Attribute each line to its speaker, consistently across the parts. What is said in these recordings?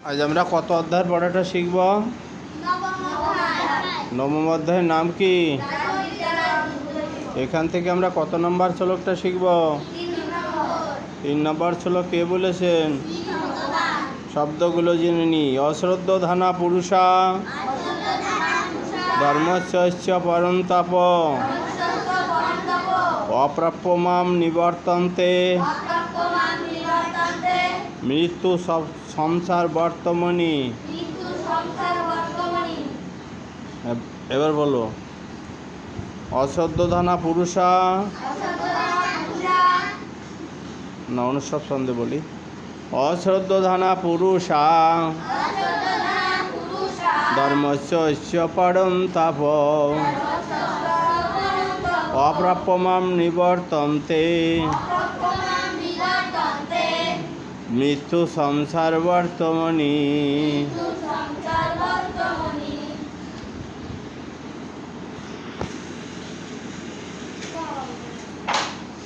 Speaker 1: আজ আমরা কত অধ্যায়ের পড়াটা শিখব? নবম অধ্যায়ের নাম কি? এখান থেকে আমরা কত নম্বর শ্লোকটা শিখব? 3 নম্বর শ্লোক কে বলেছেন? শব্দগুলো জেনে নি। অশ্রদ্ধধানা পুরুষা ধর্মস্য পরন্তাপ অপ্রাপ্যমাম নিবর্তন্তে মৃত্যু সংসার বর্তমানি। এবার বলো, অশ্রদ্ধধানা পুরুষা, না অনুসব ছন্দে বলি, অশ্রদ্ধধানা পুরুষা ধর্মস্য পরন্তাপ অপ্রাপ্যমাম নিবর্তন্তে মৃত্যু সংসার বর্তমানি।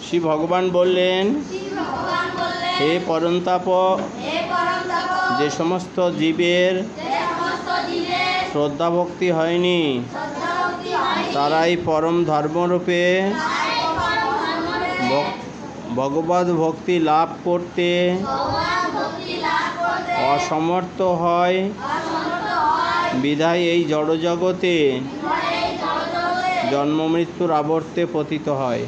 Speaker 1: শ্রী ভগবান বললেন, হে পরন্তাপ, যে সমস্ত জীবের শ্রদ্ধা ভক্তি হয়নি তারাই পরম ধর্মরূপে ভগবদ ভক্তি লাভ করতে অসমর্থ হয়, বিধায় এই জড়জগতে জন্ম মৃত্যুর আবর্তে পতিত হয়।